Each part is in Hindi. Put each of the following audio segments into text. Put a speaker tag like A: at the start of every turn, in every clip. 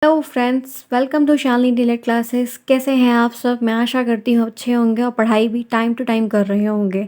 A: Hello friends, welcome to Shalini delight classes. कैसे हैं आप सब? मैं आशा करती हूँ अच्छे होंगे और पढ़ाई भी टाइम टू टाइम कर रहे होंगे।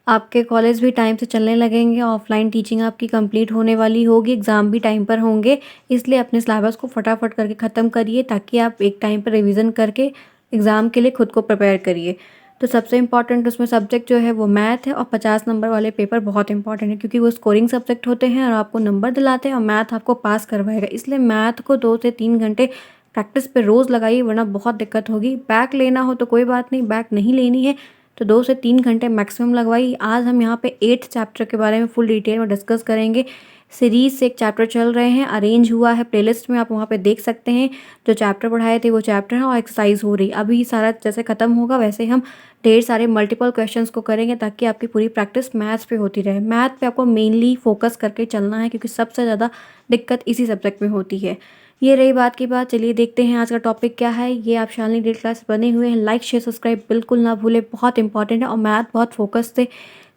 A: आपके कॉलेज भी टाइम से चलने लगेंगे, ऑफलाइन टीचिंग आपकी कंप्लीट होने वाली होगी, एग्ज़ाम भी टाइम पर होंगे। इसलिए अपने सिलेबस को फटाफट करके ख़त्म करिए ताकि आप एक टाइम पर रिवीजन करके एग्ज़ाम के लिए खुद को प्रिपेयर करिए। तो सबसे इम्पॉर्टेंट उसमें सब्जेक्ट जो है वो मैथ है, और 50 नंबर वाले पेपर बहुत इंपॉर्टेंट है क्योंकि वो स्कोरिंग सब्जेक्ट होते हैं और आपको नंबर दिलाते हैं और मैथ आपको पास करवाएगा। इसलिए मैथ को 2 से 3 घंटे प्रैक्टिस पे रोज़ लगाइए, वरना बहुत दिक्कत होगी। बैक लेना हो तो कोई बात नहीं, बैक नहीं लेनी है तो 2 से 3 घंटे मैक्सिमम लगवाइए। आज हम यहाँ पे 8th चैप्टर के बारे में फुल डिटेल में डिस्कस करेंगे। सीरीज से एक चैप्टर चल रहे हैं, अरेंज हुआ है प्लेलिस्ट में, आप वहाँ पे देख सकते हैं। जो चैप्टर पढ़ाए थे वो चैप्टर है और एक्सरसाइज हो रही। अभी सारा जैसे ख़त्म होगा वैसे हम ढेर सारे मल्टीपल क्वेश्चंस को करेंगे ताकि आपकी पूरी प्रैक्टिस मैथ्स पे होती रहे। मैथ पे आपको मेनली फोकस करके चलना है क्योंकि सबसे ज़्यादा दिक्कत इसी सब्जेक्ट में होती है। ये रही बात की बात। चलिए देखते हैं आज का टॉपिक क्या है। ये आप शालिनी डिलेट क्लास बने हुए हैं, लाइक शेयर सब्सक्राइब बिल्कुल ना भूलें, बहुत इंपॉर्टेंट है। और मैथ बहुत फोकस से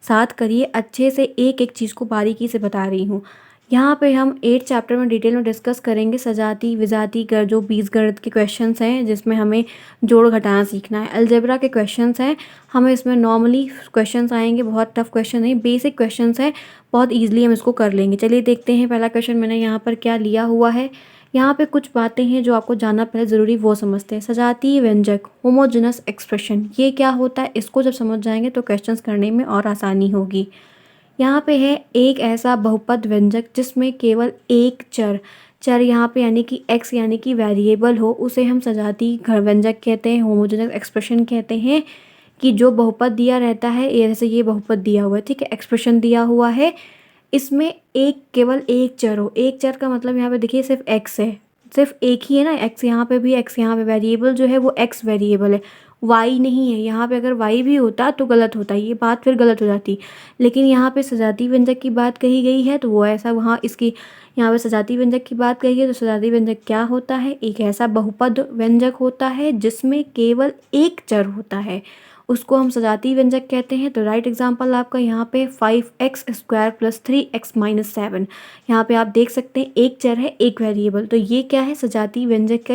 A: साथ करिए, अच्छे से एक एक चीज़ को बारीकी से बता रही हूँ। यहाँ पे हम 8 चैप्टर में डिटेल में डिस्कस करेंगे सजाती विजाती कर जो बीजगणित के क्वेश्चंस हैं, जिसमें हमें जोड़ घटाना सीखना है। अलजेब्रा के क्वेश्चंस हैं, हमें इसमें नॉर्मली क्वेश्चंस आएंगे, बहुत टफ क्वेश्चन नहीं, बेसिक क्वेश्चंस हैं, बहुत ईजिली हम इसको कर लेंगे। चलिए देखते हैं पहला क्वेश्चन मैंने यहाँ पर क्या लिया हुआ है। यहाँ पे कुछ बातें हैं जो आपको जानना पहले ज़रूरी, वो समझते हैं। सजातीय व्यंजक, होमोजेनस एक्सप्रेशन, ये क्या होता है? इसको जब समझ जाएंगे तो क्वेश्चंस करने में और आसानी होगी। यहाँ पे है एक ऐसा बहुपद व्यंजक जिसमें केवल एक चर चर यहाँ पे यानी कि x यानी कि वेरिएबल हो, उसे हम सजातीय घर व्यंजक कहते हैं, होमोजेनस एक्सप्रेशन कहते हैं। कि जो बहुपद दिया रहता है, ये जैसे ये बहुपद दिया हुआ है, ठीक है, एक्सप्रेशन दिया हुआ है, इसमें एक केवल एक चर हो। एक चर का मतलब यहाँ पे देखिए सिर्फ x है, सिर्फ एक ही है ना, x यहाँ पे भी, x यहाँ पे, वेरिएबल जो है वो x वेरिएबल है, y नहीं है। यहाँ पे अगर y भी होता तो गलत होता, ये बात फिर गलत हो जाती। लेकिन यहाँ पे सजातीय व्यंजक की बात कही गई है तो वो ऐसा, वहाँ इसकी यहाँ पे सजातीय व्यंजक की बात कही है तो सजातीय व्यंजक क्या होता है? एक ऐसा बहुपद व्यंजक होता है जिसमें केवल एक चर होता है, उसको हम सजातीय व्यंजक कहते हैं। तो राइट एग्जाम्पल आपका यहाँ पे 5x² + 3x - 7। यहाँ पे आप देख सकते हैं एक चर है, एक वेरिएबल, तो ये क्या है? सजातीय व्यंजक का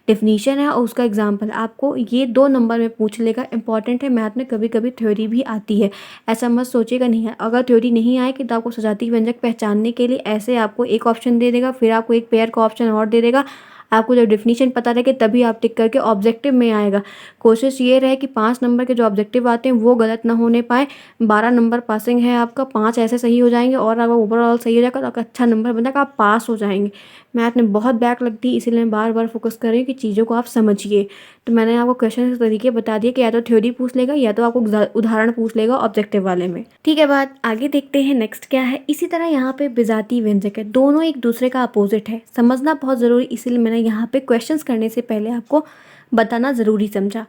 A: डेफिनीशन है और उसका एग्जाम्पल आपको ये 2 नंबर में पूछ लेगा। इंपॉर्टेंट है, मैथ में कभी कभी थ्योरी भी आती है, ऐसा मत सोचिएगा नहीं है। अगर थ्योरी नहीं आएगी तो आपको सजातीय व्यंजक पहचानने के लिए ऐसे आपको एक ऑप्शन दे देगा, फिर आपको एक पेयर का ऑप्शन और दे देगा। आपको जब डेफिनीशन पता रहे तभी आप टिक करके ऑब्जेक्टिव में आएगा। कोशिश ये रहे कि 5 नंबर के जो ऑब्जेक्टिव आते हैं वो गलत ना होने पाए। 12 नंबर पासिंग है आपका, 5 ऐसे सही हो जाएंगे और अगर ओवरऑल सही हो जाएगा तो आपका अच्छा नंबर बन जाएगा, आप पास हो जाएंगे। मैथ में बहुत बैक लगती है, इसीलिए मैं बार बार फोकस कर रही हूँ कि चीज़ों को आप समझिए। तो मैंने आपको क्वेश्चन के तरीके बता दिए कि या तो थ्योरी पूछ लेगा या तो आपको उदाहरण पूछ लेगा ऑब्जेक्टिव वाले में। ठीक है, बात आगे देखते हैं नेक्स्ट क्या है। इसी तरह यहाँ पे विजातीय व्यंजक है, दोनों एक दूसरे का अपोजिट है, समझना बहुत ज़रूरी, इसीलिए मैंने यहाँ पे क्वेश्चंस करने से पहले आपको बताना ज़रूरी समझा।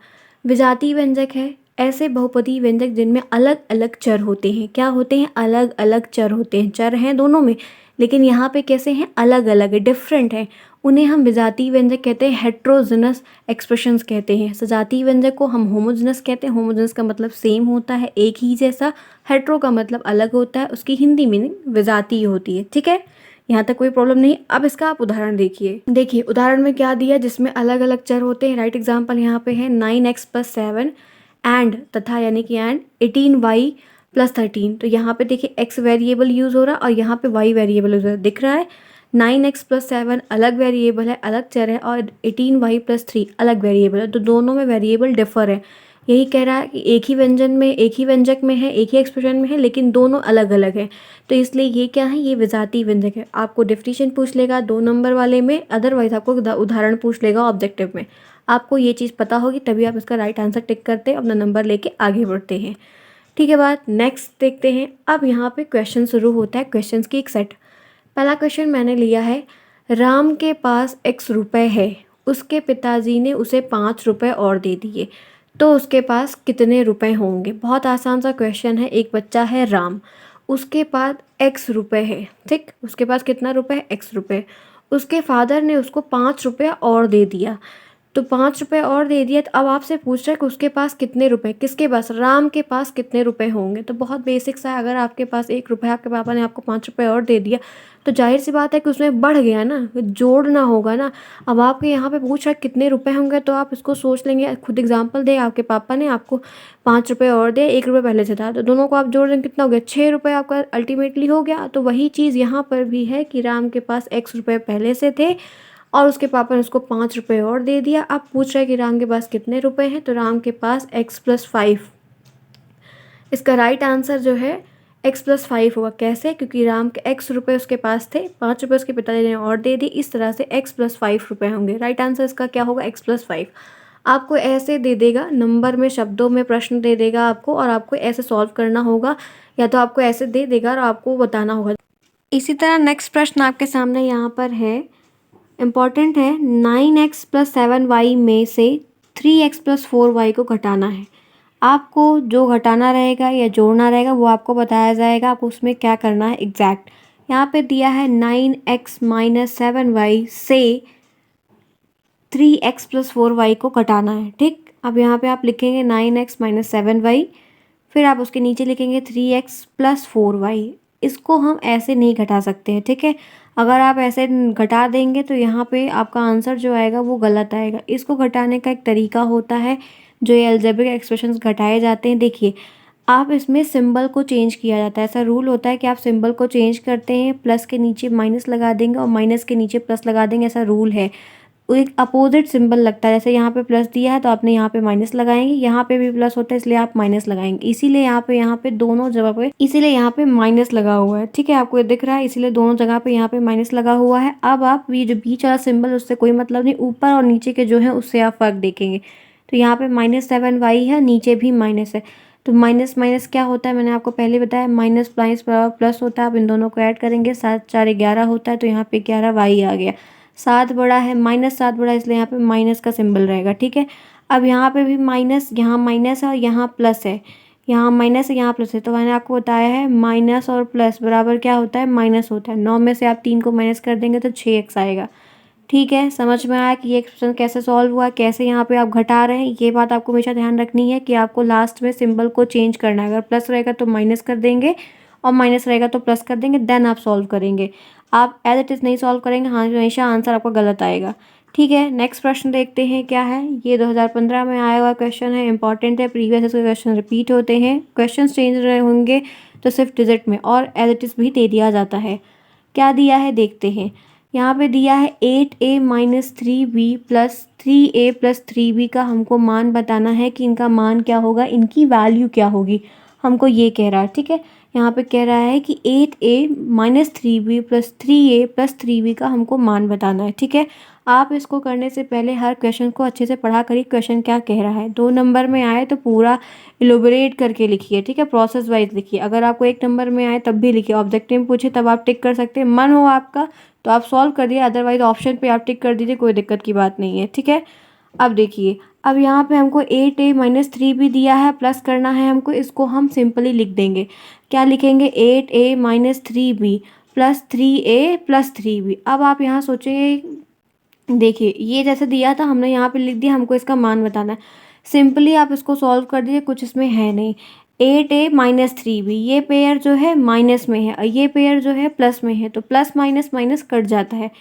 A: विजातीय व्यंजक है ऐसे बहुपदी व्यंजक जिनमें अलग अलग चर होते हैं। क्या होते हैं? अलग अलग चर होते हैं, चर हैं दोनों में लेकिन यहाँ पे कैसे हैं? अलग अलग है, डिफरेंट है। उन्हें हम विजातीय व्यंजक कहते हैं, हेट्रोजेनस एक्सप्रेशंस कहते हैं। सजातीय व्यंजक को हम होमोजेनस कहते हैं। होमोजेनस का मतलब सेम होता है, एक ही जैसा। हेट्रो का मतलब अलग होता है, उसकी हिंदी मीनिंग विजातीय होती है। ठीक है, यहाँ तक कोई प्रॉब्लम नहीं। अब इसका आप उदाहरण देखिए उदाहरण में क्या दिया जिसमें अलग अलग चर होते हैं। राइट एग्जाम्पल यहाँ पे है 9x + 7 एंड तथा यानी कि एंड 18y + 13। तो यहाँ पे देखिए x वेरिएबल यूज़ हो रहा है और यहाँ पे y वेरिएबल यूज़ हो रहा है, दिख रहा है। 9x + 7 अलग वेरिएबल है, अलग चर है, और 18y + 3 अलग वेरिएबल है, तो दोनों में वेरिएबल डिफर है। यही कह रहा है कि एक ही व्यंजन में, एक ही व्यंजक में है, एक ही एक्सप्रेशन में है, लेकिन दोनों अलग अलग है। तो इसलिए ये क्या है? ये विजातीय व्यंजक है। आपको डेफिनेशन पूछ लेगा 2 नंबर वाले में, अदरवाइज आपको उदाहरण पूछ लेगा ऑब्जेक्टिव में। आपको ये चीज़ पता होगी तभी आप इसका राइट आंसर टिक करते हैं, अपना नंबर लेके आगे बढ़ते हैं। ठीक है, बात नेक्स्ट देखते हैं। अब यहाँ पे क्वेश्चन शुरू होता है, क्वेश्चंस की एक सेट। पहला क्वेश्चन मैंने लिया है, राम के पास x रुपए है, उसके पिताजी ने उसे 5 रुपए और दे दिए, तो उसके पास कितने रुपए होंगे? बहुत आसान सा क्वेश्चन है। एक बच्चा है राम, उसके पास x रुपए है, ठीक, उसके पास कितना रुपए है? x रुपए। उसके फादर ने उसको 5 रुपया और दे दिया, तो 5 रुपये और दे दिया। तो अब आपसे पूछ रहा है कि उसके पास कितने रुपए, किसके पास? राम के पास कितने रुपए होंगे? तो बहुत बेसिक सा है, अगर आपके पास 1 रुपया, आपके पापा ने आपको 5 रुपये और दे दिया, तो ज़ाहिर सी बात है कि उसमें बढ़ गया ना, जोड़ना होगा ना। अब आपके यहाँ पे पूछ रहा है कितने रुपए होंगे, तो आप इसको सोच लेंगे। खुद एग्जांपल दे, आपके पापा ने आपको 5 रुपये और दिए, 1 रुपये पहले से था, तो दोनों को आप जोड़ देंगे, कितना हो गया, 6 रुपये आपका अल्टीमेटली हो गया। तो वही चीज़ यहाँ पर भी है कि राम के पास x रुपये पहले से थे और उसके पापा ने उसको 5 रुपये और दे दिया। अब पूछ रहा है कि राम के पास कितने रुपए हैं, तो राम के पास x+5। इसका राइट आंसर जो है x+5 होगा। कैसे? क्योंकि राम के x रुपये उसके पास थे, 5 रुपये उसके पिताजी ने और दे दी, इस तरह से x+5 रुपये होंगे। राइट आंसर इसका क्या होगा? x+5। आपको ऐसे दे देगा, नंबर में, शब्दों में प्रश्न दे देगा आपको, और आपको ऐसे सॉल्व करना होगा, या तो आपको ऐसे दे देगा और आपको बताना होगा। इसी तरह नेक्स्ट प्रश्न आपके सामने यहाँ पर है, इम्पॉर्टेंट है। 9x+7y में से 3x+4y को घटाना है। आपको जो घटाना रहेगा या जोड़ना रहेगा वो आपको बताया जाएगा, आपको उसमें क्या करना है एग्जैक्ट। यहाँ पे दिया है 9x-7y से 3x+4y को घटाना है, ठीक। अब यहाँ पे आप लिखेंगे 9x-7y, फिर आप उसके नीचे लिखेंगे 3x+4y। इसको हम ऐसे नहीं घटा सकते हैं, ठीक है। अगर आप ऐसे घटा देंगे तो यहाँ पे आपका आंसर जो आएगा वो गलत आएगा। इसको घटाने का एक तरीका होता है, जो ये अलजेब्रिक एक्सप्रेशंस घटाए जाते हैं। देखिए, आप इसमें सिंबल को चेंज किया जाता है। ऐसा रूल होता है कि आप सिंबल को चेंज करते हैं, प्लस के नीचे माइनस लगा देंगे और माइनस के नीचे प्लस लगा देंगे, ऐसा रूल है। एक अपोजिट सिंबल लगता है, जैसे यहाँ पे प्लस दिया है तो आपने यहाँ पे माइनस लगाएंगे, यहाँ पे भी प्लस होता है इसलिए आप माइनस लगाएंगे। इसीलिए यहाँ पे दोनों जगह पे, इसीलिए यहाँ पे माइनस लगा हुआ है, ठीक है। आपको ये दिख रहा है, इसीलिए दोनों जगह पे यहाँ पे माइनस लगा हुआ है। अब आप ये जो बीच वाला सिंबल, उससे कोई मतलब नहीं, ऊपर और नीचे के जो है उससे आप फर्क देखेंगे। तो यहाँ पे -7y है, नीचे भी माइनस है, तो माइनस माइनस क्या होता है, मैंने आपको पहले बताया, माइनस माइनस प्लस होता है। आप इन दोनों को ऐड करेंगे, 7×4=11 होता है, तो यहाँ पे 11y आ गया। 7 बड़ा है, -7 बड़ा है, इसलिए यहाँ पे माइनस का सिंबल रहेगा, ठीक है। अब यहाँ पे भी माइनस, यहाँ माइनस है और यहाँ प्लस है, यहाँ माइनस है यहाँ प्लस है, तो मैंने आपको बताया है माइनस और प्लस बराबर क्या होता है, माइनस होता है। 9 में से आप 3 को माइनस कर देंगे तो 6x आएगा, ठीक है। समझ में आया कि ये एक्सप्रेशन कैसे सॉल्व हुआ, कैसे यहाँ पे आप घटा रहे हैं। ये बात आपको हमेशा ध्यान रखनी है कि आपको लास्ट में सिंबल को चेंज करना है। अगर प्लस रहेगा तो माइनस कर देंगे और माइनस रहेगा तो प्लस कर देंगे, देन आप सॉल्व करेंगे। आप एज इट इज़ नहीं सॉल्व करेंगे, हाँ, हमेशा आंसर आपका गलत आएगा, ठीक है। नेक्स्ट प्रश्न देखते हैं क्या है। ये 2015 में आया हुआ क्वेश्चन है, इंपॉर्टेंट है, प्रीवियस इसके क्वेश्चन रिपीट होते हैं। क्वेश्चन चेंज रहे होंगे तो सिर्फ डिजिट में, और एज इट इज़ भी दे दिया जाता है। क्या दिया है देखते हैं। यहाँ पे दिया है 8a-3b प्लस 3a+3b का हमको मान बताना है कि इनका मान क्या होगा, इनकी वैल्यू क्या होगी, हमको ये कह रहा है, ठीक है। यहाँ पे कह रहा है कि 8a-3b प्लस 3a+3b का हमको मान बताना है, ठीक है। आप इसको करने से पहले हर क्वेश्चन को अच्छे से पढ़ा करिए, क्वेश्चन क्या कह रहा है। 2 नंबर में आए तो पूरा इलोबरेट करके लिखिए, ठीक है, प्रोसेस वाइज लिखिए। अगर आपको 1 नंबर में आए तब भी लिखिए, ऑब्जेक्टिव में पूछे तब आप टिक कर सकते हैं, मन हो आपका तो आप सॉल्व कर दिए, अदरवाइज ऑप्शन पे आप टिक कर दीजिए, कोई दिक्कत की बात नहीं है, ठीक है। अब देखिए, अब यहाँ पे हमको 8a-3b दिया है, प्लस करना है हमको, इसको हम सिंपली लिख देंगे। क्या लिखेंगे, 8a-3b प्लस 3a+3b। अब आप यहाँ सोचिए, देखिए ये जैसे दिया था हमने यहाँ पे लिख दिया, हमको इसका मान बताना है। सिंपली आप इसको सॉल्व कर दीजिए, कुछ इसमें है नहीं। 8a-3b, ये पेयर जो है माइनस में है और ये पेयर जो है प्लस में है, तो प्लस माइनस माइनस कट जाता है।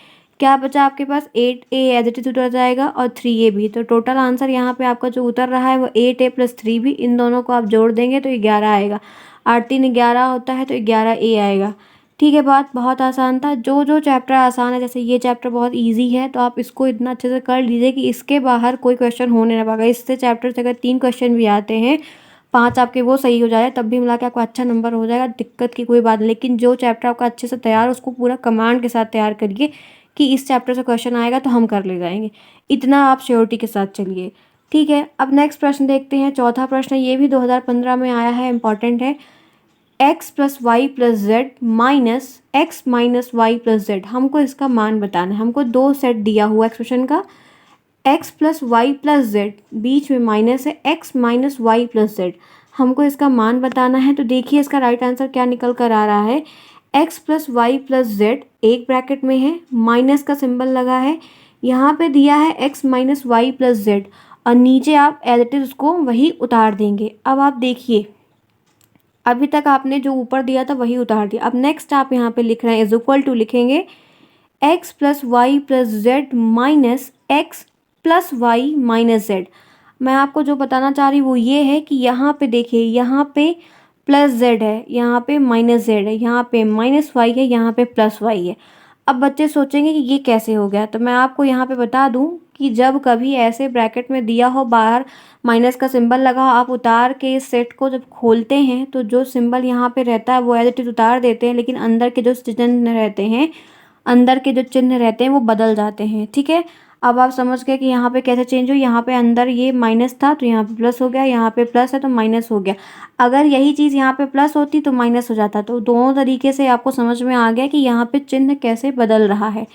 A: क्या बचा आपके पास, 8a एज इट इज उतर जाएगा और 3a भी। तो टोटल आंसर यहाँ पे आपका जो उतर रहा है वो 8a+3b, इन दोनों को आप जोड़ देंगे तो 11 आएगा। 8×3=11 होता है, तो 11a आएगा, ठीक है। बात बहुत आसान था। जो जो चैप्टर आसान है, जैसे ये चैप्टर बहुत इजी है, तो आप इसको इतना अच्छे से कर लीजिए कि इसके बाहर कोई क्वेश्चन होने ना पाएगा। इससे चैप्टर से अगर 3 क्वेश्चन भी आते हैं, 5 आपके वो सही हो जाए, तब भी मिला के आपको अच्छा नंबर हो जाएगा, दिक्कत की कोई बात नहीं। लेकिन जो चैप्टर आपका अच्छे से तैयार, उसको पूरा कमांड के साथ तैयार करिए कि इस चैप्टर से क्वेश्चन आएगा तो हम कर ले जाएंगे, इतना आप श्योरिटी के साथ चलिए, ठीक है। अब नेक्स्ट प्रश्न देखते हैं, चौथा प्रश्न, ये भी 2015 में आया है, इंपॉर्टेंट है। x+y+z माइनस x-y+z, हमको इसका मान बताना है। हमको 2 सेट दिया हुआ एक्सप्रेशन का, x+y+z, बीच में माइनस है, x-y+z, हमको इसका मान बताना है। तो देखिए इसका राइट आंसर क्या निकल कर आ रहा है, x+y+z एक ब्रैकेट में है, माइनस का सिंबल लगा है, यहाँ पे दिया है x-y+z और नीचे आप एज इट इज उसको वही उतार देंगे। अब आप देखिए अभी तक आपने जो ऊपर दिया था वही उतार दिया। अब नेक्स्ट आप यहाँ पे लिख रहे हैं इज इक्वल टू लिखेंगे x plus y plus z minus x plus y minus z. मैं आपको जो बताना चाह रही हूँ वो ये है कि यहाँ पे देखिए, यहाँ पे प्लस जेड है, यहाँ पे माइनस जेड है, यहाँ पे माइनस वाई है, यहाँ पे प्लस वाई है। अब बच्चे सोचेंगे कि ये कैसे हो गया, तो मैं आपको यहाँ पे बता दूँ कि जब कभी ऐसे ब्रैकेट में दिया हो, बाहर माइनस का सिंबल लगा हो, आप उतार के इस सेट को जब खोलते हैं तो जो सिंबल यहाँ पे रहता है वो एज इट इज उतार देते हैं, लेकिन अंदर के जो चिन्ह रहते हैं, अंदर के जो चिन्ह रहते हैं वो बदल जाते हैं। ठीक है, अब आप समझ गए कि यहाँ पे कैसे चेंज हो। यहाँ पे अंदर ये माइनस था तो यहाँ पे प्लस हो गया, यहाँ पे प्लस है तो माइनस हो गया। अगर यही चीज़ यहाँ पे प्लस होती तो माइनस हो जाता। तो दोनों तरीके से आपको समझ में आ गया कि यहाँ पे चिन्ह कैसे बदल रहा है।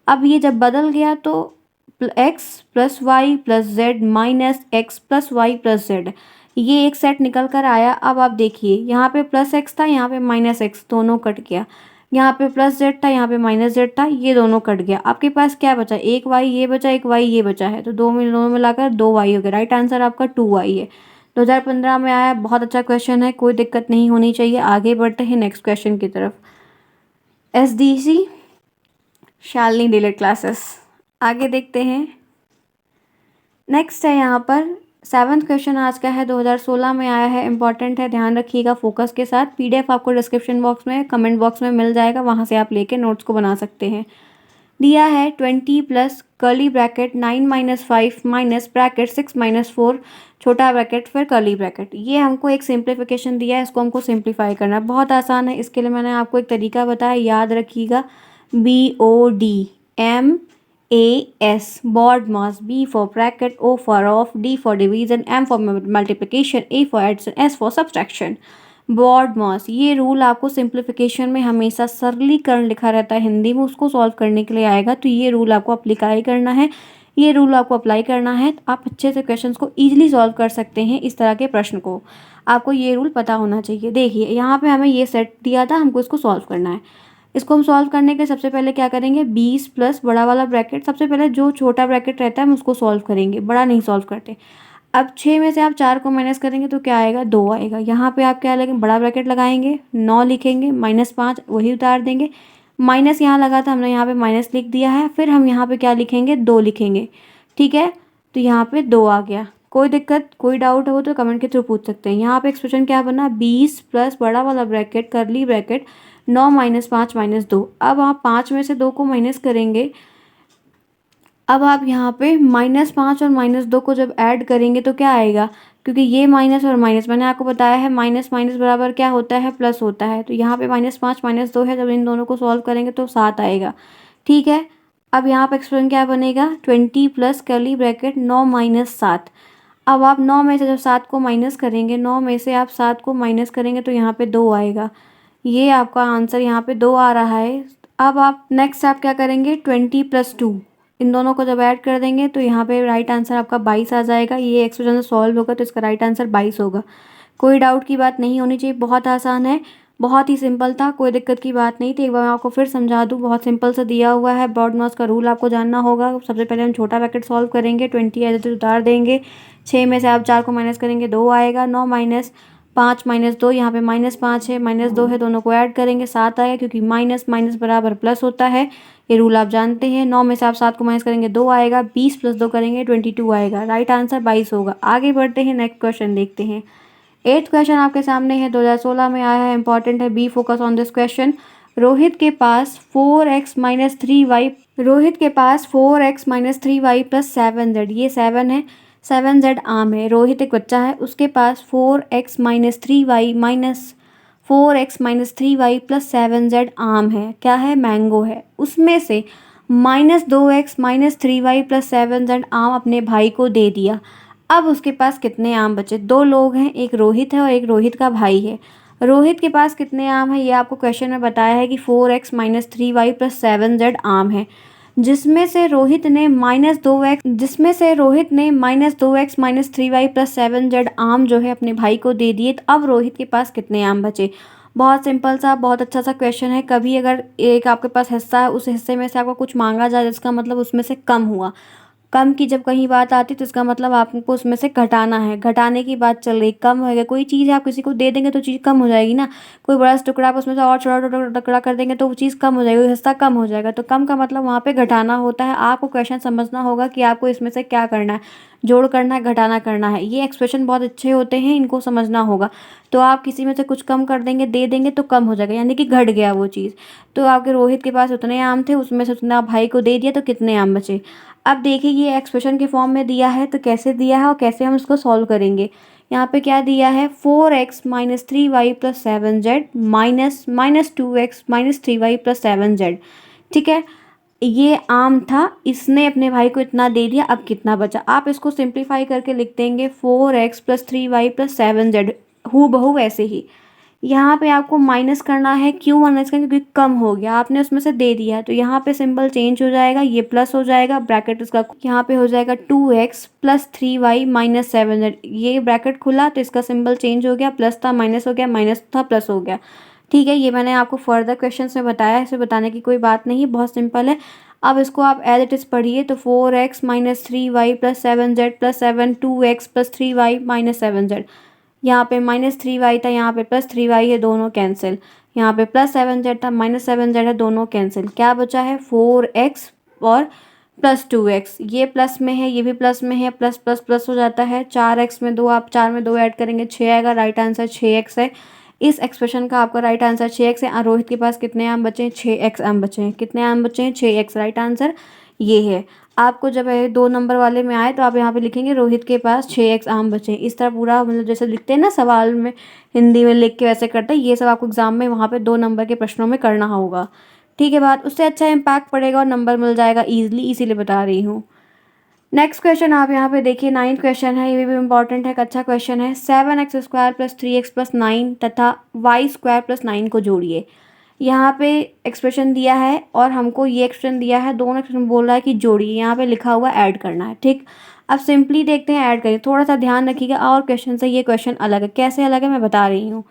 A: अब ये जब बदल गया तो x plus y plus z minus x plus y plus z, ये एक सेट निकल कर आया। अब आप देखिए, यहाँ पे प्लस एक्स था, यहाँ पे माइनस एक्स, दोनों कट गया। यहाँ पे प्लस जेड था, यहाँ पे माइनस जेड था, ये दोनों कट गया। आपके पास क्या बचा, एक वाई ये बचा, एक वाई ये बचा है, तो दोनों मिलाकर 2 वाई हो गया। राइट आंसर आपका 2 वाई है। 2015 में आया, बहुत अच्छा क्वेश्चन है, कोई दिक्कत नहीं होनी चाहिए। आगे बढ़ते हैं नेक्स्ट क्वेश्चन की तरफ। SDC शालिनी डिलीट क्लासेस, आगे देखते हैं। नेक्स्ट है यहाँ पर 7th क्वेश्चन आज का है, 2016 में आया है, इंपॉर्टेंट है, ध्यान रखिएगा फोकस के साथ। PDF आपको डिस्क्रिप्शन बॉक्स में, कमेंट बॉक्स में मिल जाएगा, वहाँ से आप लेके नोट्स को बना सकते हैं। दिया है 20 plus curly bracket 9 minus 5 minus bracket 6 minus 4 छोटा ब्रैकेट फिर कर्ली ब्रैकेट। ये हमको एक सिंप्लीफिकेशन दिया है, इसको हमको सिंप्लीफाई करना है। बहुत आसान है, इसके लिए मैंने आपको एक तरीका बताया, याद रखिएगा। BODMAS BODMAS, B for bracket, O for of, D for division, M for multiplication, A for addition, S for subtraction. BODMAS, ये रूल आपको सिंप्लीफिकेशन में हमेशा सरलीकरण लिखा रहता है हिंदी में, उसको सॉल्व करने के लिए आएगा, तो ये रूल आपको अप्लाई करना है। ये रूल आपको अप्लाई करना है तो आप अच्छे से क्वेश्चंस को ईजिली सॉल्व कर सकते हैं। इस तरह के प्रश्न को आपको ये रूल पता होना चाहिए। देखिए, यहाँ पे हमें ये सेट दिया था, हमको इसको सॉल्व करना है। इसको हम सॉल्व करने के सबसे पहले क्या करेंगे, 20 प्लस बड़ा वाला ब्रैकेट, सबसे पहले जो छोटा ब्रैकेट रहता है हम उसको सॉल्व करेंगे, बड़ा नहीं सॉल्व करते। अब 6 में से आप 4 को माइनस करेंगे तो क्या आएगा, 2 आएगा। यहाँ पे आप क्या लगेंगे, बड़ा ब्रैकेट लगाएंगे, 9 लिखेंगे, माइनस 5 वही उतार देंगे, माइनस यहाँ लगा था, हमने यहाँ पे माइनस लिख दिया है, फिर हम यहाँ पे क्या लिखेंगे, 2 लिखेंगे। ठीक है, तो यहाँ पे 2 आ गया। कोई दिक्कत, कोई डाउट हो तो कमेंट के थ्रू पूछ सकते हैं। यहाँ पे एक्सप्रेशन क्या बना, 20 प्लस बड़ा वाला ब्रैकेट करली ब्रैकेट 9 माइनस 5 माइनस 2। अब आप 5 में से 2 को माइनस करेंगे। अब आप यहाँ पे -5 और -2 को जब ऐड करेंगे तो क्या आएगा, क्योंकि ये माइनस और माइनस, मैंने आपको बताया है माइनस माइनस बराबर क्या होता है, प्लस होता है। तो यहाँ पे -5 -2 है, जब इन दोनों को सॉल्व करेंगे तो 7 आएगा। ठीक है, अब यहाँ पे एक्सप्रेशन क्या बनेगा, 20 प्लस कर्ली ब्रैकेट 9 माइनस 7। अब आप 9 में से जब 7 को माइनस करेंगे, 9 में से आप 7 को माइनस करेंगे तो यहाँ पे 2 आएगा। ये आपका आंसर यहाँ पे 2 आ रहा है। अब आप नेक्स्ट आप क्या करेंगे, 20 प्लस 2, इन दोनों को जब ऐड कर देंगे तो यहाँ पे राइट आंसर आपका 22 आ जाएगा। ये एक्सप्रेशन सॉल्व होगा तो इसका राइट आंसर 22 होगा। कोई डाउट की बात नहीं होनी चाहिए, बहुत आसान है, बहुत ही सिंपल था, कोई दिक्कत की बात नहीं थी। एक बार मैं आपको फिर समझा दूँ, बहुत सिंपल सा दिया हुआ है। बॉड मास का रूल आपको जानना होगा। सबसे पहले हम छोटा ब्रैकेट सॉल्व करेंगे, 20 एज उतार देंगे, 6 में से आप 4 को माइनस करेंगे, 2 आएगा। 9 माइनस 5 माइनस 2, यहाँ पे -5 है -2 है, दोनों को ऐड करेंगे 7 आएगा, क्योंकि माइनस माइनस बराबर प्लस होता है, ये रूल आप जानते हैं। 9 में से आप 7 को माइनस करेंगे, 2 आएगा, 20 प्लस 2 करेंगे 22 आएगा। राइट आंसर 22 होगा। आगे बढ़ते हैं, नेक्स्ट क्वेश्चन देखते हैं। 8th क्वेश्चन आपके सामने है, 2016 में आया है, इंपॉर्टेंट है, B focus on this question. Rohit के पास 4x माइनस 3y, रोहित के पास 4x minus 3y plus 7z, ये 7 है, 7z आम है। रोहित एक बच्चा है, उसके पास 4x minus 3y minus 4x minus 3y plus 7z आम है। क्या है, मैंगो है। उसमें से -2x minus 3y plus 7z आम अपने भाई को दे दिया। अब उसके पास कितने आम बचे, 2 लोग हैं, एक रोहित है और एक रोहित का भाई है। रोहित के पास कितने आम है, ये आपको क्वेश्चन में बताया है कि 4x minus 3y plus 7z आम है, जिसमें से रोहित ने -2x minus 3y plus 7z आम जो है अपने भाई को दे दिए। तो अब रोहित के पास कितने आम बचे। बहुत सिंपल सा, बहुत अच्छा सा क्वेश्चन है। कभी अगर एक आपके पास हिस्सा है, उस हिस्से में से आपको कुछ मांगा जाए जिसका मतलब उसमें से कम हुआ, कम की जब कहीं बात आती है तो इसका मतलब आपको उसमें से घटाना है, घटाने की बात चल रही, कम होएगा। कोई चीज़ आप किसी को दे देंगे तो चीज़ कम हो जाएगी ना, कोई बड़ा सा टुकड़ा आप उसमें से और छोटा टुकड़ा कर देंगे तो वो चीज़ कम हो जाएगी, वो हिस्सा कम हो जाएगा। तो कम का मतलब वहाँ पे घटाना होता है। आपको क्वेश्चन समझना होगा कि आपको इसमें से क्या करना है, जोड़ करना है, घटाना करना है। ये एक्सप्रेशन बहुत अच्छे होते हैं, इनको समझना होगा। तो आप किसी में से कुछ कम कर देंगे, दे देंगे तो कम हो जाएगा, यानी कि घट गया वो चीज़। तो आपके रोहित के पास उतने आम थे, उसमें से उतना भाई को दे दिया तो कितने आम बचे। अब देखिए ये एक्सप्रेशन के फॉर्म में दिया है तो कैसे दिया है और कैसे हम इसको सॉल्व करेंगे। यहाँ पे क्या दिया है, 4x minus 3y plus 7z minus minus 2x minus 3y plus 7z। ठीक है, ये आम था, इसने अपने भाई को इतना दे दिया, अब कितना बचा। आप इसको सिंप्लीफाई करके लिख देंगे 4x plus 3y plus 7z, हूबहू वैसे ही। यहाँ पे आपको माइनस करना है, क्यों माइनस करना, क्योंकि कम हो गया, आपने उसमें से दे दिया। तो यहाँ पे सिंबल चेंज हो जाएगा, ये प्लस हो जाएगा, ब्रैकेट इसका यहाँ पे हो जाएगा 2x plus 3y minus 7z। ये ब्रैकेट खुला तो इसका सिंबल चेंज हो गया, प्लस था माइनस हो गया, माइनस था प्लस हो गया। ठीक है, ये मैंने आपको फर्दर क्वेश्चन में बताया, इसे बताने की कोई बात नहीं, बहुत सिंपल है। अब इसको आप एज इट इज़ पढ़िए तो 4x minus 3y plus 7z plus 2x plus 3y minus 7z। यहाँ पे माइनस 3y था, यहाँ पे प्लस 3y है, दोनों कैंसिल। यहाँ पे प्लस 7z था, माइनस 7z है, दोनों कैंसिल। क्या बचा है, 4x और प्लस 2x। ये प्लस में है, ये भी प्लस में है, प्लस प्लस प्लस हो जाता है। 4x में 2, आप 4 में 2 ऐड करेंगे 6 आएगा, राइट आंसर 6x है। इस एक्सप्रेशन का आपका राइट आंसर 6x है। रोहित के पास कितने आम बचे हैं, 6x आम बचे हैं। कितने आम बचे हैं, 6x, राइट आंसर ये है। आपको जब 2 नंबर वाले में आए तो आप यहाँ पे लिखेंगे रोहित के पास 6x आम बचे हैं। इस तरह पूरा मतलब जैसे लिखते हैं ना सवाल में, हिंदी में लिख के वैसे करते हैं, ये सब आपको एग्जाम में वहाँ पे 2 नंबर के प्रश्नों में करना होगा। ठीक है बात, उससे अच्छा इम्पैक्ट पड़ेगा और नंबर मिल जाएगा ईजिली, इसीलिए बता रही हूँ। नेक्स्ट क्वेश्चन आप यहाँ पे देखिए, 9th क्वेश्चन है, ये भी इंपॉर्टेंट है, अच्छा क्वेश्चन है। 7x square plus 3x plus 9 तथा वाई स्क्वायर प्लस 9 को जोड़िए। यहाँ पे एक्सप्रेशन दिया है और हमको ये एक्सप्रेशन दिया है, दोनों एक्सप्रेशन बोल रहा है कि जोड़िए, यहाँ पे लिखा हुआ ऐड करना है। ठीक, अब सिंपली देखते हैं ऐड करिए, थोड़ा सा ध्यान रखिएगा और क्वेश्चन से ये क्वेश्चन अलग है। कैसे अलग है मैं बता रही हूँ।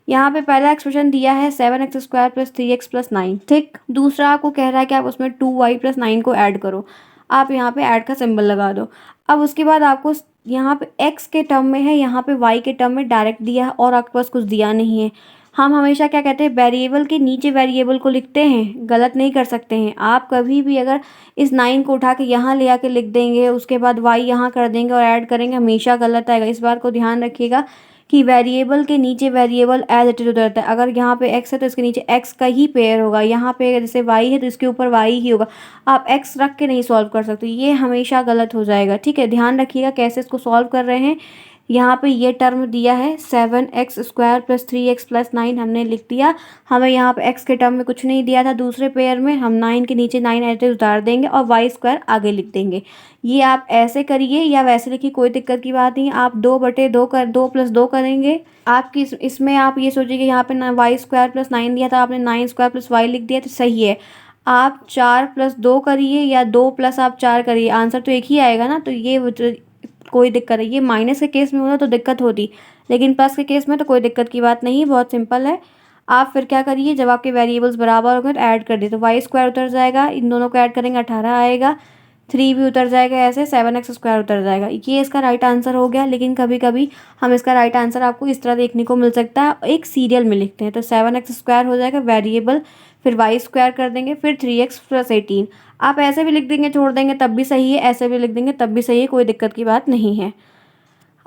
A: यहाँ पे पहला एक्सप्रेशन दिया है 7x square plus 3x plus 9। ठीक, दूसरा आपको कह रहा है कि आप उसमें 2y प्लस 9 को ऐड करो। आप यहाँ पे ऐड का सिंबल लगा दो। अब उसके बाद आपको यहाँ पे x के टर्म में है, यहाँ पे y के टर्म में डायरेक्ट दिया है और आपके पास कुछ दिया नहीं है। हम हमेशा क्या कहते हैं, वेरिएबल के नीचे वेरिएबल को लिखते हैं, गलत नहीं कर सकते हैं आप कभी भी। अगर इस 9 को उठा के यहाँ ले आके लिख देंगे, उसके बाद y यहाँ कर देंगे और ऐड करेंगे, हमेशा गलत आएगा। इस बात को ध्यान रखिएगा कि वेरिएबल के नीचे वेरिएबल एज इट इज उतरता है। अगर यहाँ पे x है तो इसके नीचे x का ही पेयर होगा, यहाँ पे जैसे y है तो इसके ऊपर y ही होगा। आप x रख के नहीं सॉल्व कर सकते, ये हमेशा गलत हो जाएगा। ठीक है, ध्यान रखिएगा कैसे इसको सॉल्व कर रहे हैं। यहाँ पे ये टर्म दिया है 7x square plus 3x plus 9, हमने लिख दिया। हमें यहाँ पे x के टर्म में कुछ नहीं दिया था, दूसरे पेयर में हम 9 के नीचे 9 ऐसे उतार देंगे और y स्क्वायर आगे लिख देंगे। ये आप ऐसे करिए या वैसे लिखिए, कोई दिक्कत की बात नहीं। आप 2/2 कर 2 प्लस 2 करेंगे। आपकी इसमें आप ये सोचिए कि यहाँ पे ना वाई स्क्वायर प्लस 9 दिया था, आपने 9 स्क्वायर प्लस y लिख दिया तो सही है। आप 4 प्लस 2 करिए या 2 प्लस आप 4 करिए, आंसर तो एक ही आएगा ना। तो ये कोई दिक्कत है, ये माइनस के केस में होता तो दिक्कत होती, लेकिन प्लस के केस में तो कोई दिक्कत की बात नहीं, बहुत सिंपल है। आप फिर क्या करिए, जब आपके वेरिएबल्स बराबर होंगे तो ऐड कर दिए, तो वाई स्क्वायर उतर जाएगा, इन दोनों को ऐड करेंगे 18 आएगा, 3 भी उतर जाएगा, ऐसे 7x स्क्वायर उतर जाएगा। ये इसका राइट आंसर हो गया। लेकिन कभी कभी हम इसका राइट आंसर आपको इस तरह देखने को मिल सकता है, एक सीरियल में लिखते हैं। तो 7x स्क्वायर हो जाएगा वेरिएबल, फिर वाई स्क्वायर कर देंगे, फिर 3x प्लस 18। आप ऐसे भी लिख देंगे छोड़ देंगे तब भी सही है, ऐसे भी लिख देंगे तब भी सही है, कोई दिक्कत की बात नहीं है।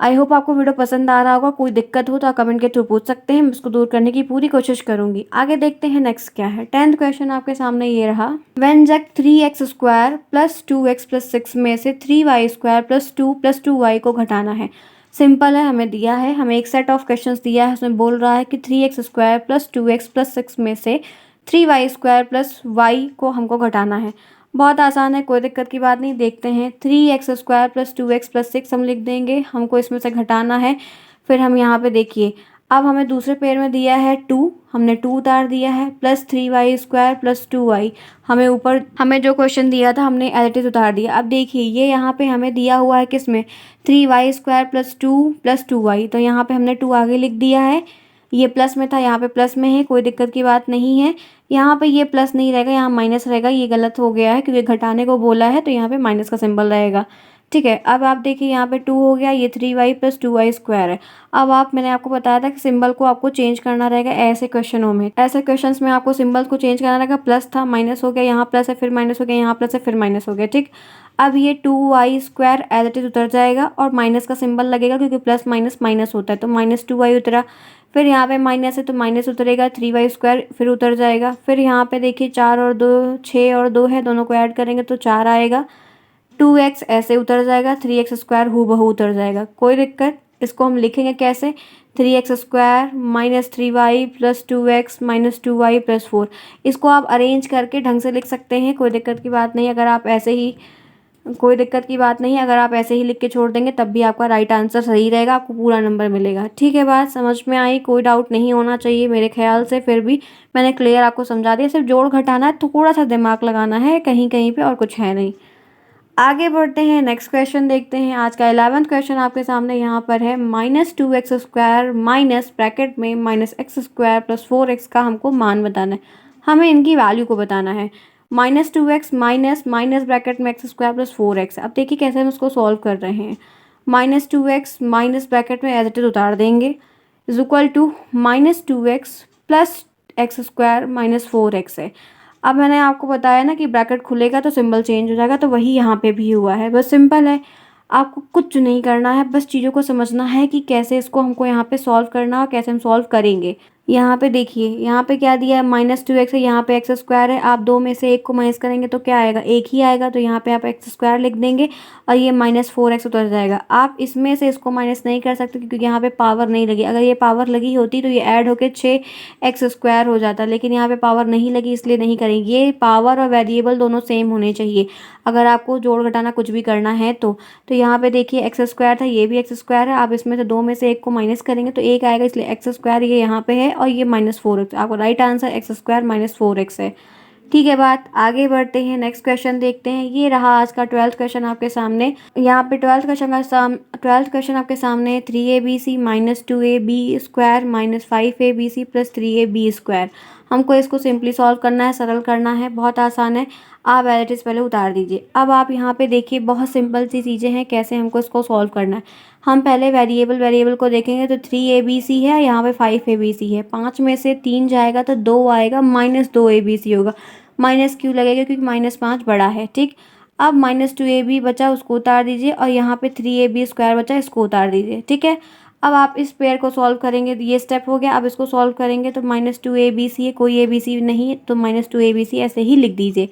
A: आई होप आपको वीडियो पसंद आ रहा होगा। कोई दिक्कत हो तो आप कमेंट के थ्रू पूछ सकते हैं, मैं उसको दूर करने की पूरी कोशिश करूंगी। आगे देखते हैं नेक्स्ट क्या है। 10th क्वेश्चन आपके सामने ये रहा, व्यंजक 3x square plus 2x plus 6 में से 3y स्क्वायर प्लस 2y को घटाना है। सिंपल है, हमें दिया है, हमें एक सेट ऑफ क्वेश्चंस दिया है, उसमें बोल रहा है कि 3x square plus 2x plus 6 में से 3y स्क्वायर प्लस y को हमको घटाना है। बहुत आसान है, कोई दिक्कत की बात नहीं। देखते हैं, 3x square plus 2x plus 6 हम लिख देंगे, हमको इसमें से घटाना है। फिर हम यहाँ पे देखिए, अब हमें दूसरे पेयर में दिया है 2, हमने 2 उतार दिया है, plus 3y square plus 2y, हमें ऊपर हमें जो क्वेश्चन दिया था हमने एज इट इज उतार दिया। अब देखिए ये यहाँ पे हमें दिया हुआ है किस में, 3y स्क्वायर प्लस 2y, तो यहाँ पे हमने 2 आगे लिख दिया है। ये प्लस में था, यहाँ पे प्लस में है, कोई दिक्कत की बात नहीं है। यहाँ पे ये प्लस नहीं रहेगा, यहाँ माइनस रहेगा, ये गलत हो गया है क्योंकि घटाने को बोला है तो यहाँ पे माइनस का सिंबल रहेगा। ठीक है, अब आप देखिए यहाँ पे 2 हो गया, ये 3y प्लस 2y स्क्वायर है। अब मैंने आपको बताया था कि सिंबल को आपको चेंज करना रहेगा ऐसे क्वेश्चनों में। ऐसे क्वेश्चंस में आपको सिंबल को चेंज करना रहेगा। प्लस था, माइनस हो गया, यहाँ प्लस है, फिर माइनस हो गया, यहाँ प्लस है, फिर माइनस हो गया। ठीक, अब ये 2y square as it is उतर जाएगा और माइनस का सिंबल लगेगा क्योंकि प्लस माइनस माइनस होता है, तो माइनस 2y उतरा। फिर यहाँ पे माइनस है तो माइनस उतरेगा, 3y स्क्वायर फिर उतर जाएगा। फिर यहाँ पे देखिए 4 और 2, 6 और 2 है, दोनों को ऐड करेंगे तो 4 आएगा। 2x ऐसे उतर जाएगा, 3x स्क्वायर हूबहू उतर जाएगा, कोई दिक्कत। इसको हम लिखेंगे कैसे, 3x square minus 3y plus 2x minus 2y plus 4। इसको आप अरेंज करके ढंग से लिख सकते हैं, कोई दिक्कत की बात नहीं। अगर आप ऐसे ही कोई दिक्कत की बात नहीं है, अगर आप ऐसे ही लिख के छोड़ देंगे तब भी आपका राइट आंसर सही रहेगा, आपको पूरा नंबर मिलेगा। ठीक है, बात समझ में आई, कोई डाउट नहीं होना चाहिए मेरे ख्याल से। फिर भी मैंने क्लियर आपको समझा दिया, सिर्फ जोड़ घटाना है, थोड़ा सा दिमाग लगाना है कहीं कहीं पे, और कुछ है नहीं। आगे बढ़ते हैं, नेक्स्ट क्वेश्चन देखते हैं। आज का 11th क्वेश्चन आपके सामने यहाँ पर है, -2x स्क्वायर माइनस ब्रैकेट में -x स्क्वायर प्लस 4x का हमको मान बताना है, हमें इनकी वैल्यू को बताना है। -2x माइनस माइनस ब्रैकेट में x स्क्वायर प्लस 4x। अब देखिए कैसे हम उसको सॉल्व कर रहे हैं। -2x माइनस ब्रैकेट में एज इट इज उतार देंगे, is equal to -2x plus x square minus 4x है। अब मैंने आपको बताया ना कि ब्रैकेट खुलेगा तो सिंबल चेंज हो जाएगा, तो वही यहाँ पे भी हुआ है। बस सिंपल है, आपको कुछ नहीं करना है, बस चीज़ों को समझना है कि कैसे इसको हमको यहाँ पे सॉल्व करना है और कैसे हम सॉल्व करेंगे। यहाँ पे देखिए, यहाँ पे क्या दिया है, -2x है, यहाँ पे x स्क्वायर है। आप दो में से एक को माइनस करेंगे तो क्या आएगा, एक ही आएगा, तो यहाँ पे आप x स्क्वायर लिख देंगे और ये -4x उतर जाएगा। आप इसमें से इसको माइनस नहीं कर सकते क्योंकि यहाँ पे पावर नहीं लगी। अगर ये पावर लगी होती तो ये ऐड होकर 6x स्क्वायर हो जाता, लेकिन यहाँ पे पावर नहीं लगी इसलिए नहीं करेंगे। ये पावर और वेरिएबल दोनों सेम होने चाहिए अगर आपको जोड़ घटाना कुछ भी करना है तो यहाँ पे देखिए x स्क्वायर था, ये भी x स्क्वायर है। आप इसमें से दो में से एक को माइनस करेंगे तो एक आएगा, इसलिए x स्क्वायर ये यहाँ पे है और ये -4x। आपको right answer x square -4x है। ठीक है, बात आगे बढ़ते हैं, नेक्स्ट क्वेश्चन देखते हैं। ये रहा आज का 12th क्वेश्चन आपके सामने। यहाँ पे 12th क्वेश्चन आपके सामने 3abc minus 2ab square minus 5abc plus 3ab square. हमको इसको सिंपली सॉल्व करना है, सरल करना है, बहुत आसान है। आप एज इट इज़ पहले उतार दीजिए। अब आप यहाँ पे देखिए, बहुत सिंपल सी चीज़ें हैं कैसे हमको इसको सॉल्व करना है। हम पहले वेरिएबल को देखेंगे तो 3abc है, यहाँ पे 5abc है। 5 में से 3 जाएगा तो 2 आएगा, -2abc होगा। माइनस क्यों लगेगा, क्योंकि -5 बड़ा है। ठीक, अब -2ab बचा, उसको उतार दीजिए और यहाँ पे 3ab स्क्वायर बचा, इसको उतार दीजिए। ठीक है, अब आप इस पेयर को सॉल्व करेंगे, ये स्टेप हो गया। अब इसको सॉल्व करेंगे तो -2abc है, कोई abc नहीं है तो -2abc ऐसे ही लिख दीजिए।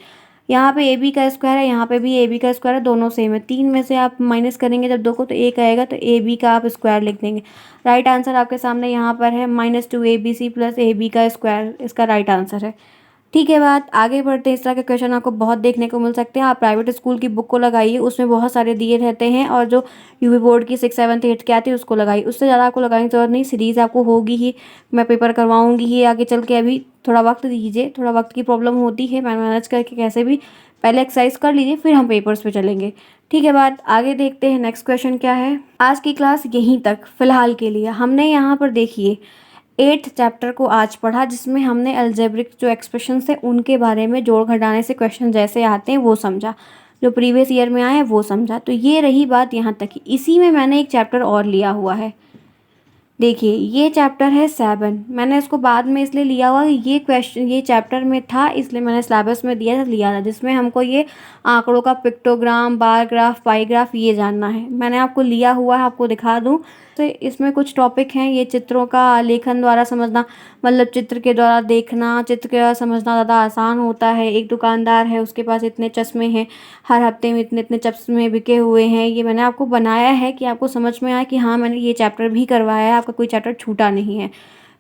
A: यहाँ पे ab का स्क्वायर है, यहाँ पे भी ab का स्क्वायर है, दोनों सेम है। 3 में से आप माइनस करेंगे जब दो को तो एक आएगा, तो ab का आप स्क्वायर लिख देंगे। राइट आंसर आपके सामने यहाँ पर है -2abc प्लस ab का स्क्वायर, इसका राइट आंसर है। ठीक है, बात आगे बढ़ते हैं। इस तरह के क्वेश्चन आपको बहुत देखने को मिल सकते हैं। आप प्राइवेट स्कूल की बुक को लगाइए, उसमें बहुत सारे दिए रहते हैं, और जो यूपी बोर्ड की 6, 7, 8 की आती है उसको लगाइए। उससे ज़्यादा आपको लगाने की जरूरत नहीं, सीरीज़ आपको होगी ही, मैं पेपर करवाऊंगी ही आगे चल के। अभी थोड़ा वक्त दीजिए, थोड़ा वक्त की प्रॉब्लम होती है, मैं मैनेज करके कैसे भी पहले एक्सरसाइज कर लीजिए, फिर हम पेपर्स पे चलेंगे। ठीक है, बात आगे देखते हैं। नेक्स्ट क्वेश्चन क्या है। आज की क्लास यहीं तक फिलहाल के लिए। हमने यहाँ पर देखिए 8th चैप्टर को आज पढ़ा, जिसमें हमने अलजेब्रिक जो एक्सप्रेशंस थे उनके बारे में, जोड़ घटाने से क्वेश्चन जैसे आते हैं वो समझा, जो प्रीवियस ईयर में आए हैं वो समझा। तो ये रही बात यहाँ तक की। इसी में मैंने एक चैप्टर और लिया हुआ है। देखिए, ये चैप्टर है 7। मैंने इसको बाद में इसलिए लिया हुआ कि ये क्वेश्चन ये चैप्टर में था, इसलिए मैंने सिलेबस में लिया था, जिसमें हमको ये आंकड़ों का पिक्टोग्राम, बार ग्राफ, पाई ग्राफ ये जानना है। मैंने आपको लिया हुआ है, आपको दिखा दूँ तो इसमें कुछ टॉपिक हैं। ये चित्रों का लेखन द्वारा समझना, मतलब चित्र के द्वारा देखना, चित्र के द्वारा समझना ज़्यादा आसान होता है। एक दुकानदार है, उसके पास इतने चश्मे हैं, हर हफ्ते में इतने इतने चश्मे बिके हुए हैं। ये मैंने आपको बनाया है कि आपको समझ में आए कि हाँ, मैंने ये चैप्टर भी करवाया है, आपका कोई चैप्टर छूटा नहीं है।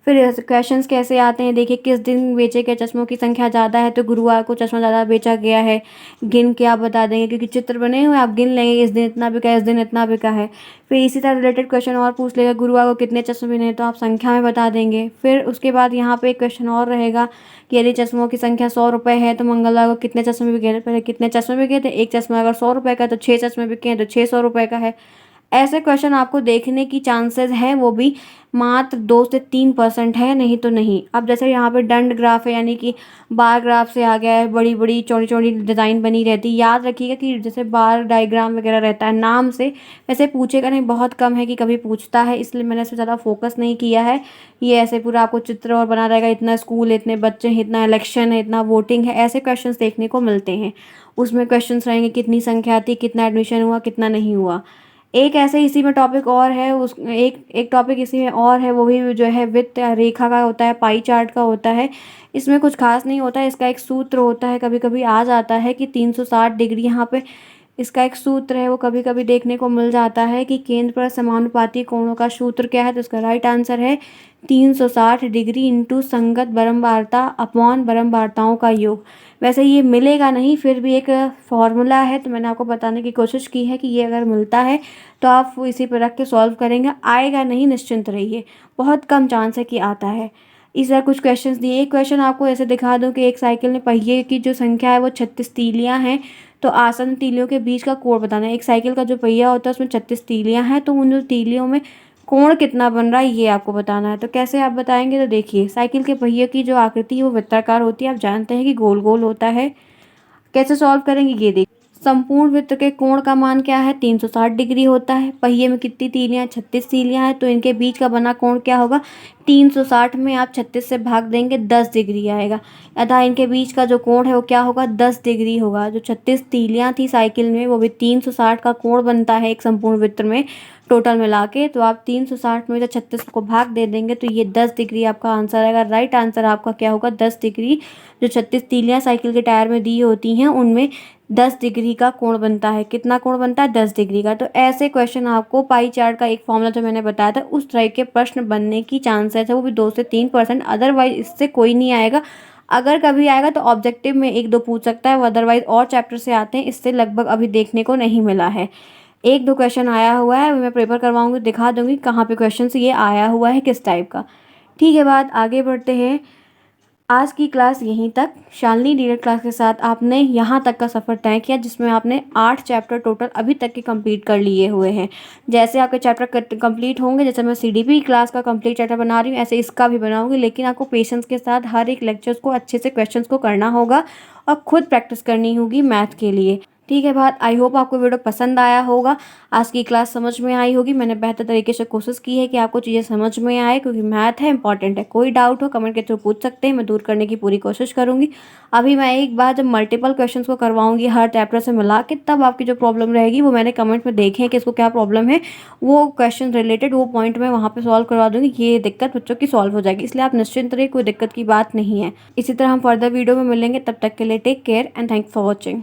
A: फिर क्वेश्चंस कैसे आते हैं, देखिए, किस दिन बेचे गए चश्मों की संख्या ज़्यादा है, तो गुरुवार को चश्मा ज़्यादा बेचा गया है। गिन के आप बता देंगे, क्योंकि चित्र बने हुए, आप गिन लेंगे इस दिन इतना बिका है, इस दिन इतना बिका है। फिर इसी तरह रिलेटेड क्वेश्चन और पूछ लेगा, गुरुवार को कितने चश्मे बने, तो आप संख्या में बता देंगे। फिर उसके बाद यहाँ पे एक क्वेश्चन और रहेगा कि यदि चश्मों की संख्या 100 रुपये है तो मंगलवार को कितने चश्मे बिके, पहले कितने चश्मे बिके थे। एक चश्मा अगर 100 रुपये का है तो 6 चश्मे बिके हैं, तो 600 रुपये का है। ऐसे क्वेश्चन आपको देखने की चांसेस है वो भी मात्र 2 से 3% है, नहीं तो नहीं। अब जैसे यहाँ पे दंड ग्राफ है, यानी कि बार ग्राफ से आ गया है, बड़ी-बड़ी चौड़ी-चौड़ी डिज़ाइन बनी रहती है। याद रखिएगा कि जैसे बार डायग्राम वगैरह रहता है नाम से, वैसे पूछेगा नहीं, बहुत कम है कि कभी पूछता है, इसलिए मैंने इस पे ज़्यादा फोकस नहीं किया है। ये ऐसे पूरा आपको चित्र और बना रहेगा, इतना स्कूल, इतने बच्चे हैं, इतना इलेक्शन है, इतना वोटिंग है, ऐसे क्वेश्चंस देखने को मिलते हैं। उसमें क्वेश्चंस रहेंगे कितनी संख्या थी, कितना एडमिशन हुआ, कितना नहीं हुआ। एक ऐसे इसी में टॉपिक और है, उस एक एक टॉपिक इसी में और है, वो भी जो है वित्त रेखा का होता है, पाई चार्ट का होता है। इसमें कुछ खास नहीं होता है, इसका एक सूत्र होता है, कभी कभी आ जाता है कि 360 डिग्री, यहाँ पे इसका एक सूत्र है, वो कभी कभी देखने को मिल जाता है कि केंद्र पर समानुपाती कोणों का सूत्र क्या है। तो इसका राइट आंसर है 360 डिग्री इंटू संगत बारंबारता अपॉन बारंबारताओं का योग। वैसे ये मिलेगा नहीं, फिर भी एक फॉर्मूला है, तो मैंने आपको बताने की कोशिश की है कि ये अगर मिलता है तो आप वो इसी पर रख के सॉल्व करेंगे। आएगा नहीं, निश्चिंत रहिए, बहुत कम चांस है कि आता है। इस तरह कुछ क्वेश्चंस दिए। एक क्वेश्चन आपको ऐसे दिखा दूं कि एक साइकिल में पहिए की जो संख्या है वो 36 तीलियां हैं, तो आसन्न तीलियों के बीच का कोण बताना है। एक साइकिल का जो पहिया होता है उसमें 36 तीलियां हैं, तो उन तीलियों में कोण कितना बन रहा है ये आपको बताना है। तो कैसे आप बताएंगे, तो देखिए साइकिल के पहिए की जो आकृति है वो वृत्ताकार होती है, आप जानते हैं कि गोल गोल होता है। कैसे सॉल्व करेंगे ये देखिए। संपूर्ण वृत्त के कोण का मान क्या है, 360 डिग्री होता है। पहिए में कितनी तीलियां, 36 तीलियां हैं, तो इनके बीच का बना कोण क्या होगा, 360 में आप 36 से भाग देंगे, 10 डिग्री आएगा। अतः इनके बीच का जो कोण है वो क्या होगा, 10 डिग्री होगा। जो 36 तीलियां थी साइकिल में वो भी 360 का कोण बनता है एक संपूर्ण वृत्त में टोटल मिला के। तो आप 360 में से 36 को भाग दे देंगे, तो ये 10 डिग्री आपका आंसर आएगा। राइट आंसर आपका क्या होगा, 10 डिग्री। जो 36 तीलियां साइकिल के टायर में दी होती हैं उनमें 10 डिग्री का कोण बनता है। कितना कोण बनता है, 10 डिग्री का। तो ऐसे क्वेश्चन आपको पाई चार्ट का एक फॉर्मूला जो मैंने बताया था उस तरह के प्रश्न बनने की चांसेस है, वो भी 2 से 3%। अदरवाइज इससे कोई नहीं आएगा। अगर कभी आएगा तो ऑब्जेक्टिव में 1-2 पूछ सकता है, अदरवाइज और चैप्टर से आते हैं, इससे लगभग अभी देखने को नहीं मिला है। 1-2 क्वेश्चन आया हुआ है, मैं पेपर करवाऊंगी, दिखा दूंगी कहाँ पे क्वेश्चन ये आया हुआ है, किस टाइप का। ठीक है, बात आगे बढ़ते हैं। आज की क्लास यहीं तक। शालिनी डीएलएड क्लास के साथ आपने यहाँ तक का सफ़र तय किया, जिसमें आपने 8 चैप्टर टोटल अभी तक के कंप्लीट कर लिए हुए हैं। जैसे आपके चैप्टर कंप्लीट होंगे, जैसे मैं सीडीपी क्लास का कंप्लीट चैप्टर बना रही हूँ, ऐसे इसका भी बनाऊंगी, लेकिन आपको पेशेंस के साथ हर एक लेक्चर्स को अच्छे से क्वेश्चंस को करना होगा और खुद प्रैक्टिस करनी होगी मैथ के लिए। ठीक है बात, आई होप आपको वीडियो पसंद आया होगा, आज की क्लास समझ में आई होगी। मैंने बेहतर तरीके से कोशिश की है कि आपको चीज़ें समझ में आए, क्योंकि मैथ है, इंपॉर्टेंट है। कोई डाउट हो कमेंट के थ्रू पूछ सकते हैं, मैं दूर करने की पूरी कोशिश करूँगी। अभी मैं एक बार जब मल्टीपल क्वेश्चंस को करवाऊँगी हर चैप्टर से मिला के, तब आपकी जो प्रॉब्लम रहेगी वो मैंने कमेंट में देखे हैं कि इसको क्या प्रॉब्लम है, वो क्वेश्चन रिलेटेड वो पॉइंट मैं वहाँ पर सॉल्व करवा दूँगी। ये दिक्कत बच्चों की सॉल्व हो जाएगी, इसलिए आप निश्चिंत रहिए, कोई दिक्कत की बात नहीं है। इसी तरह हम फर्दर वीडियो में मिलेंगे, तब तक के लिए take care and thanks for watching.